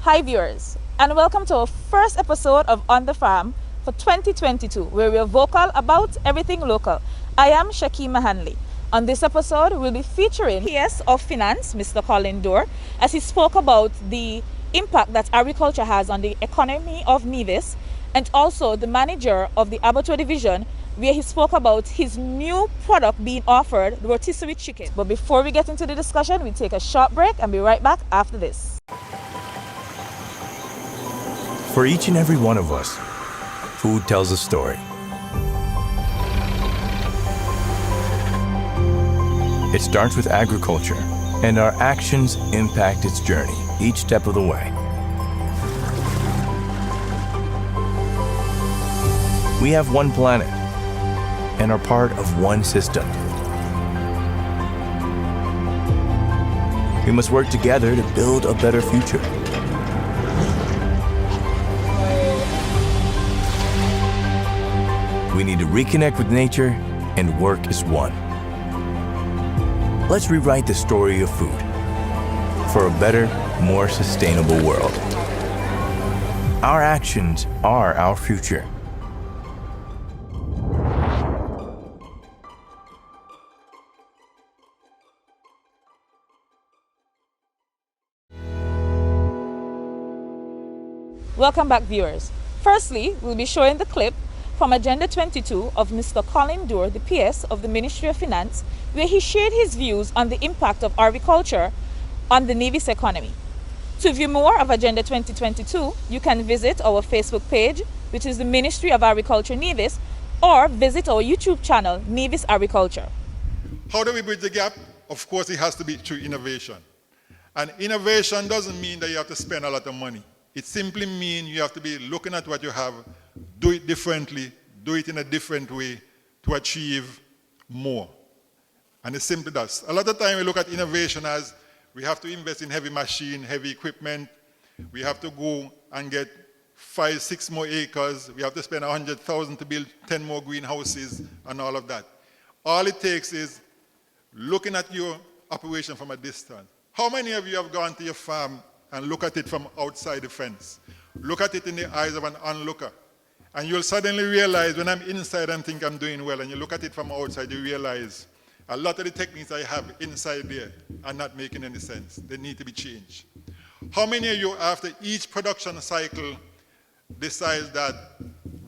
Hi viewers, and welcome to our first episode of On the Farm for 2022, where we are vocal about everything local. I am Shakima Hanley. On this episode, we'll be featuring PS of Finance, Mr. Colin Dore, as he spoke about the impact that agriculture has on the economy of Nevis, and also the manager of the Abattoir division, where he spoke about his new product being offered, the Rotisserie Chicken. But before we get into the discussion, we take a short break and be right back after this. For each and every one of us, food tells a story. It starts with agriculture, and our actions impact its journey each step of the way. We have one planet and are part of one system. We must work together to build a better future. We need to reconnect with nature and work as one. Let's rewrite the story of food for a better, more sustainable world. Our actions are our future. Welcome back, viewers. Firstly, we'll be showing the clip from Agenda 22 of Mr. Colin Dore, the PS of the Ministry of Finance, where he shared his views on the impact of agriculture on the Nevis economy. To view more of Agenda 2022, you can visit our Facebook page, which is the Ministry of Agriculture Nevis, or visit our YouTube channel, Nevis Agriculture. How do we bridge the gap? Of course, it has to be through innovation. And innovation doesn't mean that you have to spend a lot of money. It simply means you have to be looking at what you have, do it differently, do it in a different way to achieve more. And it's simply that. A lot of time we look at innovation as we have to invest in heavy machine, heavy equipment. We have to go and get 5, 6 more acres. We have to spend 100,000 to build 10 more greenhouses and all of that. All it takes is looking at your operation from a distance. How many of you have gone to your farm and look at it from outside the fence? Look at it in the eyes of an onlooker. And you'll suddenly realize when I'm inside and think I'm doing well, and you look at it from outside, you realize a lot of the techniques I have inside there are not making any sense. They need to be changed. How many of you, after each production cycle, decide that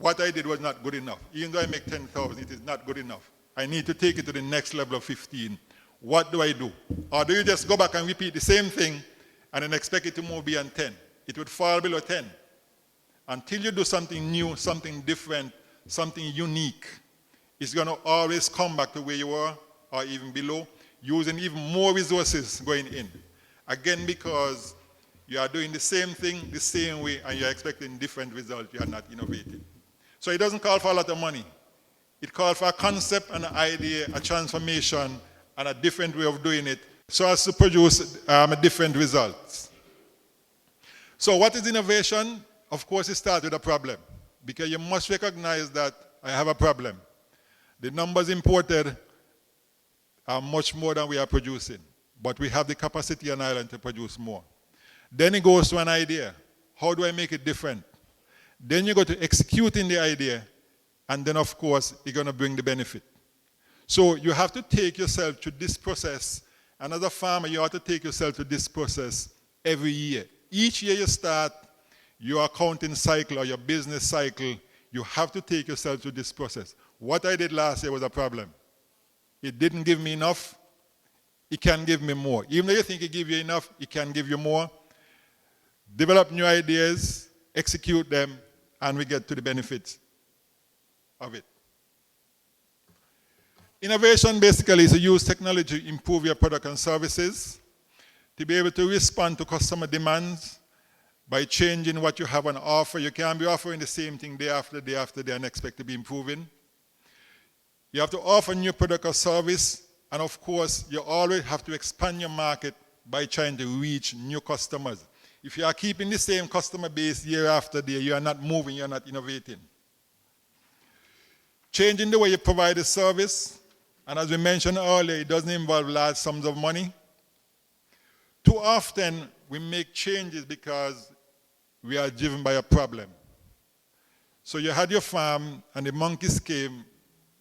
what I did was not good enough? Even though I make 10,000, it is not good enough. I need to take it to the next level of 15. What do I do? Or do you just go back and repeat the same thing and then expect it to move beyond 10? It would fall below 10. Until you do something new, something different, something unique, it's going to always come back to where you were or even below, using even more resources going in. Again, because you are doing the same thing the same way and you're expecting different results, you are not innovating. So it doesn't call for a lot of money. It calls for a concept, an idea, a transformation, and a different way of doing it so as to produce different results. So what is innovation? Of course, it starts with a problem, because you must recognize that I have a problem. The numbers imported are much more than we are producing, but we have the capacity on island to produce more. Then it goes to an idea. How do I make it different? Then you go to executing the idea, and then of course, you're going to bring the benefit. So you have to take yourself through this process, and as a farmer, you have to take yourself through this process every year. Each year you start your accounting cycle or your business cycle, you have to take yourself through this process. What I did last year was a problem. It didn't give me enough. It can give me more. Even though you think it gives you enough, it can give you more. Develop new ideas, execute them, and we get to the benefits of it. Innovation basically is to use technology to improve your product and services, to be able to respond to customer demands by changing what you have on offer. You can't be offering the same thing day after day after day and expect to be improving. You have to offer new product or service, and of course, you always have to expand your market by trying to reach new customers. If you are keeping the same customer base year after day, you are not moving, you are not innovating. Changing the way you provide a service, and as we mentioned earlier, it doesn't involve large sums of money. Too often, we make changes because we are driven by a problem. So you had your farm and the monkeys came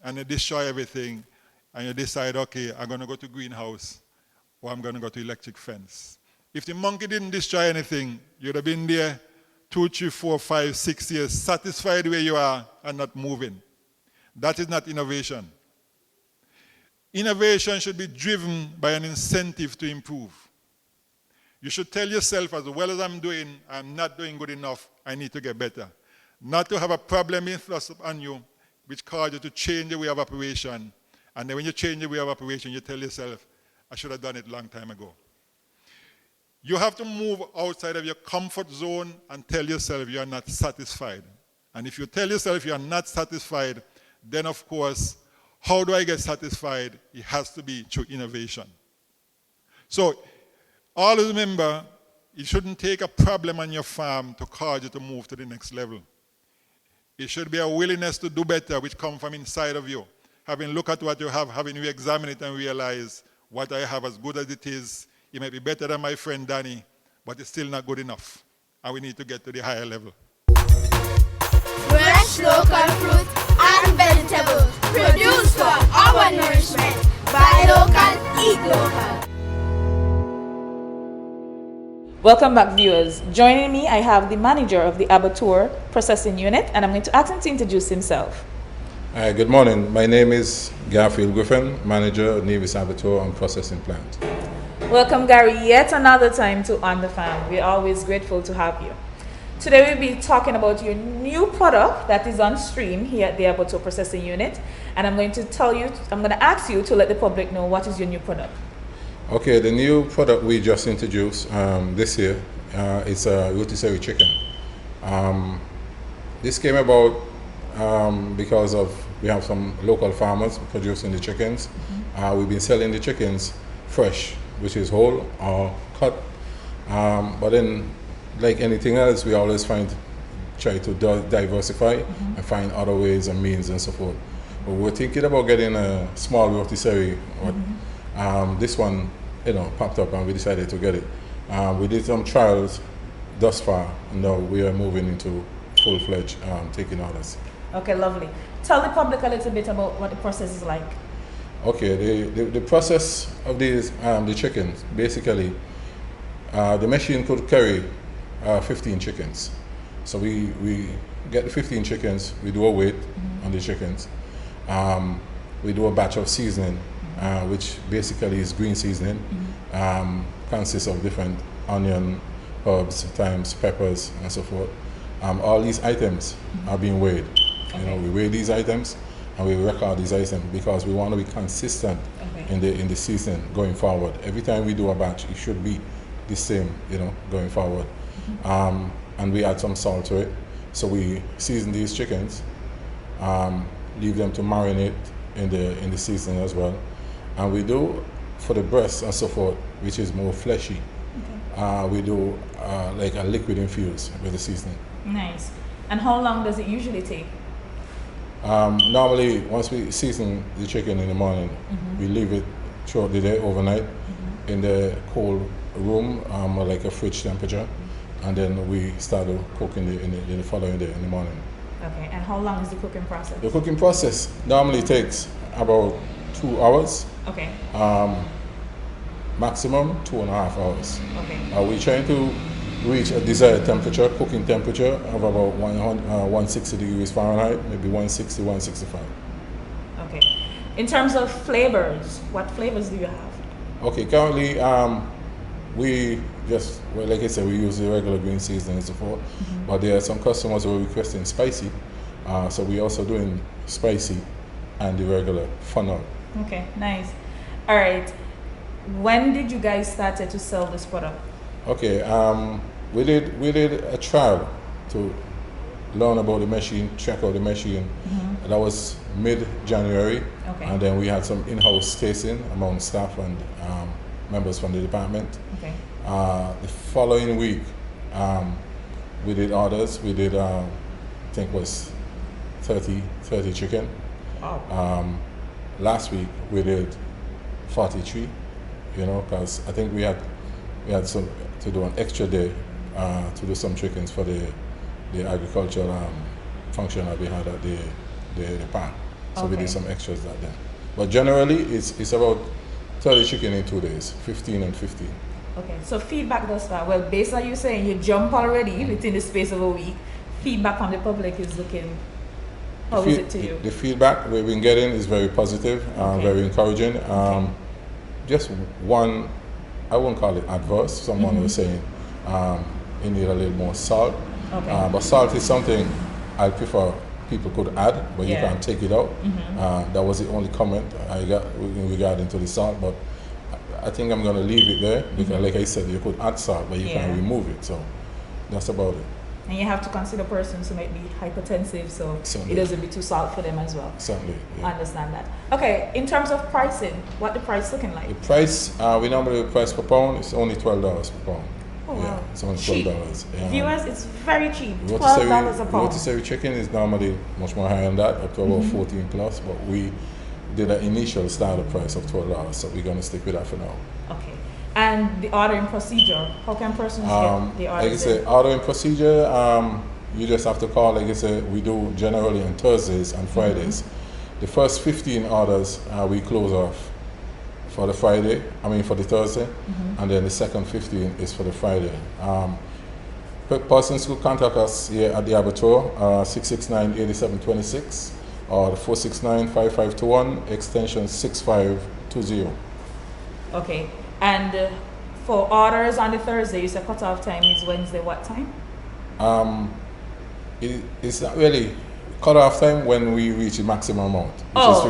and they destroy everything and you decide, okay, I'm going to go to greenhouse or I'm going to go to electric fence. If the monkey didn't destroy anything, you'd have been there 2, 3, 4, 5, 6 years, satisfied where you are and not moving. That is not innovation. Innovation should be driven by an incentive to improve. You should tell yourself, as well as I'm doing, I'm not doing good enough, I need to get better. Not to have a problem being thrust upon you, which causes you to change the way of operation. And then when you change the way of operation, you tell yourself, I should have done it a long time ago. You have to move outside of your comfort zone and tell yourself you are not satisfied. And if you tell yourself you are not satisfied, then of course, how do I get satisfied? It has to be through innovation. So always remember, it shouldn't take a problem on your farm to cause you to move to the next level. It should be a willingness to do better, which comes from inside of you. Having looked at what you have, having you examine it and realize what I have, as good as it is, it may be better than my friend Danny, but it's still not good enough. And we need to get to the higher level. Fresh local fruit and vegetables produced for our nourishment. Buy local, eat local. Welcome back, viewers. Joining me, I have the manager of the Abattoir processing unit, and I'm going to ask him to introduce himself. Good morning. My name is Gary Griffin, manager of Nevis Agriculture and processing plant. Welcome, Gary, yet another time to On the Farm. We're always grateful to have you. Today we'll be talking about your new product that is on stream here at the Abattoir processing unit, and I'm going to ask you to let the public know what is your new product. Okay, the new product we just introduced this year is a Rotisserie Chicken. This came about because we have some local farmers producing the chickens. We've been selling the chickens fresh, which is whole or cut. But then, like anything else, we always try to diversify and find other ways and means and so forth. But we're thinking about getting a small rotisserie. This one, popped up and we decided to get it. We did some trials thus far, and now we are moving into full-fledged taking orders. Okay, lovely. Tell the public a little bit about what the process is like. Okay, the process of these the chickens, basically, the machine could carry 15 chickens. So we get the 15 chickens, we do a weight on the chickens. We do a batch of seasoning, which basically is green seasoning. Consists of different onion, herbs, thymes, peppers, and so forth. All these items are being weighed. Okay. We weigh these items and we record these items because we want to be consistent in the season going forward. Every time we do a batch, it should be the same, going forward. And we add some salt to it. So we season these chickens, leave them to marinate in the seasoning as well. And we do for the breast and so forth, which is more fleshy. We do like a liquid infuse with the seasoning. Nice. And how long does it usually take? Normally, once we season the chicken in the morning, we leave it throughout the day, overnight, in the cold room, or like a fridge temperature, and then we start to cook in the following day in the morning. Okay, and how long is the cooking process? The cooking process normally takes about 2 hours. Okay. Maximum 2.5 hours. Okay. We're trying to reach a desired temperature, cooking temperature of about 160 degrees Fahrenheit, maybe 160, 165. Okay. In terms of flavors, what flavors do you have? Okay, currently we just, like I said, we use the regular green seasoning and so forth, but there are some customers who are requesting spicy, so we're also doing spicy and the regular funnel. Okay, nice. All right. When did you guys start to sell this product? Okay, we did a trial to learn about the machine, check out the machine. That was mid-January, and then we had some in-house tasting among staff and members from the department. Okay. The following week, we did orders. We did, I think, was 30 chicken. Wow. Last week we did 43. Because I think we had some to do an extra day to do some chickens for the agricultural function that we had at the park. So we did some extras that then. But generally, it's about 30 chicken in 2 days, 15 and 15. Okay, so feedback thus far. Well, based on you saying you jump already within the space of a week, feedback from the public is looking, how is it to you? The feedback we've been getting is very positive, very encouraging. Just one, I won't call it adverse. Someone was saying you need a little more salt. But salt is something I prefer people could add, but you can't take it out. That was the only comment I got in regard to the salt, but I think I'm going to leave it there because, like I said, you could add salt, but you can't remove it. So that's about it. And you have to consider persons who might be hypertensive, so it doesn't be too salt for them as well. Certainly. I understand that. Okay, in terms of pricing, what the price looking like? The price, we normally price per pound, it's only $12 per pound. Oh, wow. It's only cheap. $12. Viewers, it's very cheap. $12 a pound. Rotisserie chicken is normally much more higher than that, up to about 14 plus, but we did an initial starter price of $12, so we're going to stick with that for now. Okay. And the ordering procedure, how can persons get the orders? Like I say, ordering procedure, you just have to call, like I say, we do generally on Thursdays and Fridays. The first 15 orders we close off for the Friday, for the Thursday, and then the second 15 is for the Friday. Persons could contact us here at the Abattoir, 669-8726 or 469-5521, extension 6520. Okay, and for orders on the Thursday, you said cutoff time is Wednesday, what time? It's not really cutoff time when we reach the maximum amount, which is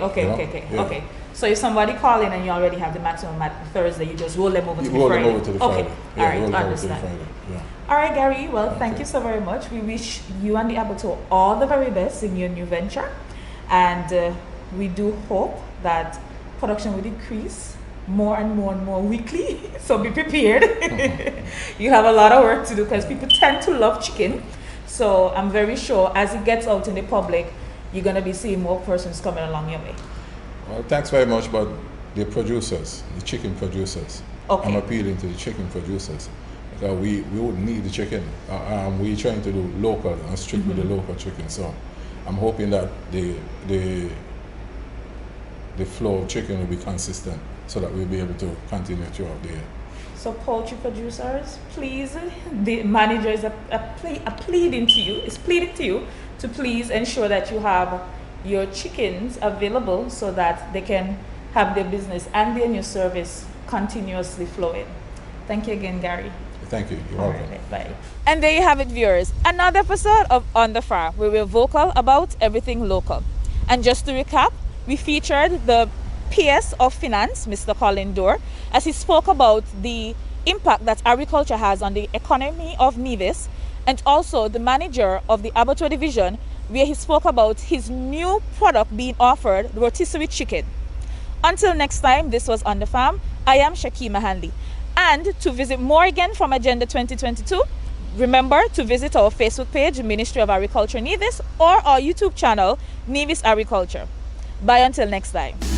15. Okay. So if somebody call in and you already have the maximum at Thursday, you just roll them over to the Friday. Roll them over to the Friday. Okay, all right, understand. All right, Gary, well, thank you so very much. We wish you and the Abattoir all the very best in your new venture. And we do hope that production will increase more and more weekly. So be prepared. You have a lot of work to do because people tend to love chicken. So I'm very sure as it gets out in the public, you're going to be seeing more persons coming along your way. Well, thanks very much, but the producers, the chicken producers, I'm appealing to the chicken producers because we would need the chicken. We're trying to do local and strict with the local chicken. So I'm hoping that the flow of chicken will be consistent so that we'll be able to continue throughout the year. So poultry producers, please, the manager is pleading to you to please ensure that you have your chickens available so that they can have their business and their new service continuously flowing. Thank you again, Gary. Thank you. You're welcome. Right, bye. And there you have it, viewers. Another episode of On the Farm, where we're vocal about everything local. And just to recap, we featured the PS of Finance, Mr. Colin Dore, as he spoke about the impact that agriculture has on the economy of Nevis, and also the manager of the Abattoir division, where he spoke about his new product being offered, Rotisserie Chicken. Until next time, this was On the Farm. I am Shakima Hanley. And to visit more again from Agenda 2022, remember to visit our Facebook page, Ministry of Agriculture Nevis, or our YouTube channel, Nevis Agriculture. Bye until next time.